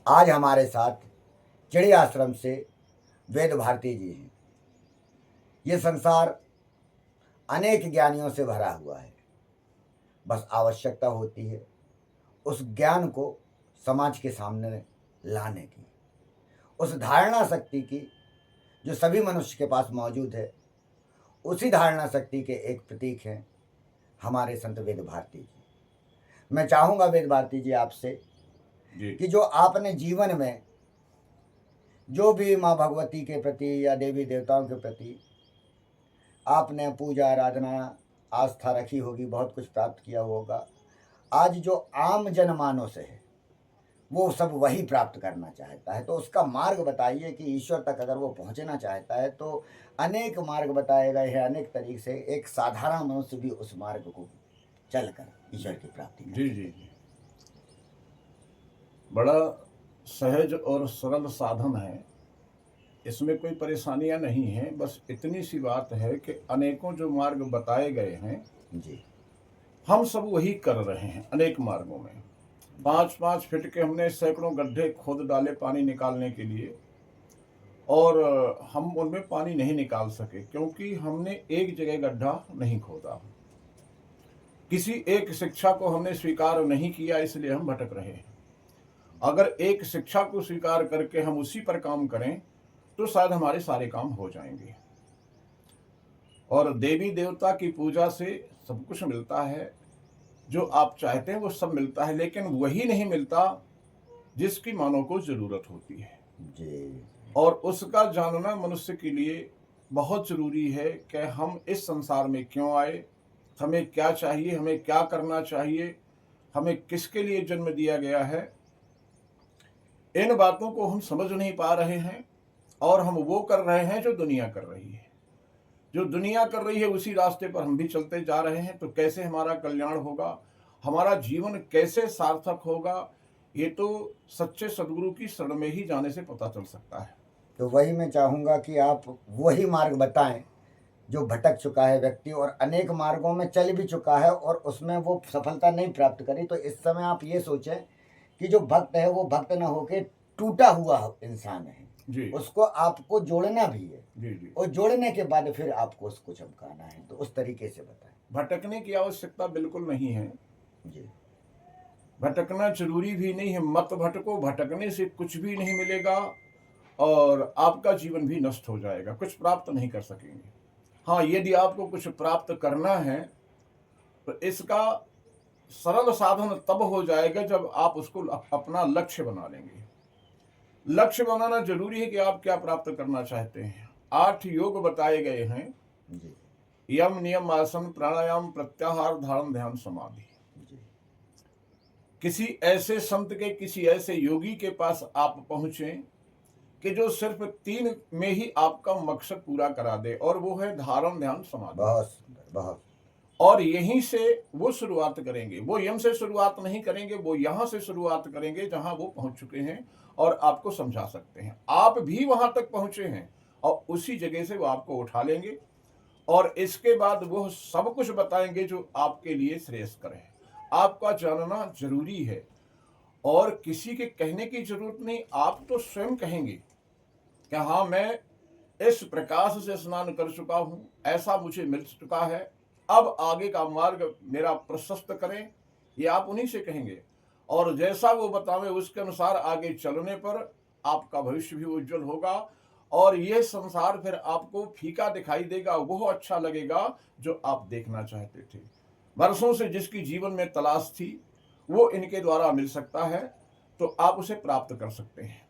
आज हमारे साथ चिड़ी आश्रम से वेद भारती जी हैं। ये संसार अनेक ज्ञानियों से भरा हुआ है, बस आवश्यकता होती है उस ज्ञान को समाज के सामने लाने की, उस धारणा शक्ति की जो सभी मनुष्य के पास मौजूद है। उसी धारणा शक्ति के एक प्रतीक हैं हमारे संत वेद भारती जी। मैं चाहूँगा वेद भारती जी आपसे कि जो आपने जीवन में जो भी माँ भगवती के प्रति या देवी देवताओं के प्रति आपने पूजा आराधना आस्था रखी होगी, बहुत कुछ प्राप्त किया होगा। आज जो आम जनमानस है वो सब वही प्राप्त करना चाहता है, तो उसका मार्ग बताइए कि ईश्वर तक अगर वो पहुंचना चाहता है तो अनेक मार्ग बताए गए हैं, अनेक तरीके से। एक साधारण मनुष्य भी उस मार्ग को चलकर ईश्वर की प्राप्ति कर जी जी जी बड़ा सहज और सरल साधन है, इसमें कोई परेशानियां नहीं हैं। बस इतनी सी बात है कि अनेकों जो मार्ग बताए गए हैं जी, हम सब वही कर रहे हैं। अनेक मार्गों में 5-5 फीट के हमने सैकड़ों गड्ढे खोद डाले पानी निकालने के लिए, और हम उनमें पानी नहीं निकाल सके क्योंकि हमने एक जगह गड्ढा नहीं खोदा। किसी एक शिक्षा को हमने स्वीकार नहीं किया, इसलिए हम भटक रहे हैं। अगर एक शिक्षा को स्वीकार करके हम उसी पर काम करें तो शायद हमारे सारे काम हो जाएंगे। और देवी देवता की पूजा से सब कुछ मिलता है, जो आप चाहते हैं वो सब मिलता है, लेकिन वही नहीं मिलता जिसकी मानव को जरूरत होती है जी, और उसका जानना मनुष्य के लिए बहुत जरूरी है कि हम इस संसार में क्यों आए, हमें क्या चाहिए, हमें क्या करना चाहिए, हमें किसके लिए जन्म दिया गया है। इन बातों को हम समझ नहीं पा रहे हैं और हम वो कर रहे हैं जो दुनिया कर रही है। जो दुनिया कर रही है उसी रास्ते पर हम भी चलते जा रहे हैं। तो कैसे हमारा कल्याण होगा, हमारा जीवन कैसे सार्थक होगा, ये तो सच्चे सदगुरु की शरण में ही जाने से पता चल सकता है। तो वही मैं चाहूँगा कि आप वही मार्ग बताएं जो भटक चुका है व्यक्ति और अनेक मार्गों में चल भी चुका है और उसमें वो सफलता नहीं प्राप्त करी। तो इस समय आप ये सोचें कि जो भक्त है वो भक्त न होके टूटा हुआ इंसान है, जी उसको आपको जोड़ना भी है जी जी और जोड़ने के बाद फिर आपको उसको चमकाना है। तो उस तरीके से बताएं। भटकने की आवश्यकता बिल्कुल नहीं है, जी, भटकना जरूरी भी नहीं है। मत भटको, भटकने से कुछ भी नहीं मिलेगा और आपका जीवन भी नष्ट हो जाएगा, कुछ प्राप्त नहीं कर सकेंगे। हाँ, यदि आपको कुछ प्राप्त करना है तो इसका सरल साधन तब हो जाएगा जब आप उसको अपना लक्ष्य बना लेंगे। लक्ष्य बनाना जरूरी है कि आप क्या प्राप्त करना चाहते हैं। 8 योग बताए गए हैं, जी, यम नियम आसन प्राणायाम प्रत्याहार धारण ध्यान समाधि। जी, किसी ऐसे संत के, किसी ऐसे योगी के पास आप पहुंचे कि जो सिर्फ 3 में ही आपका मकसद पूरा करा दे, और वो है धारण ध्यान समाधि। बहुत सुंदर, बहुत। और यहीं से वो शुरुआत करेंगे। वो यम से शुरुआत नहीं करेंगे, वो यहां से शुरुआत करेंगे जहां वो पहुंच चुके हैं और आपको समझा सकते हैं। आप भी वहां तक पहुंचे हैं और उसी जगह से वो आपको उठा लेंगे और इसके बाद वो सब कुछ बताएंगे जो आपके लिए श्रेयस्कर है। आपका जानना जरूरी है और किसी के कहने की जरूरत नहीं। आप तो स्वयं कहेंगे कि हाँ, मैं इस प्रकाश से स्नान कर चुका हूं, ऐसा मुझे मिल चुका है, अब आगे का मार्ग मेरा प्रशस्त करें। ये आप उन्हीं से कहेंगे और जैसा वो बतावे उसके अनुसार आगे चलने पर आपका भविष्य भी उज्जवल होगा और यह संसार फिर आपको फीका दिखाई देगा, वो अच्छा लगेगा जो आप देखना चाहते थे। वर्षों से जिसकी जीवन में तलाश थी वो इनके द्वारा मिल सकता है, तो आप उसे प्राप्त कर सकते हैं।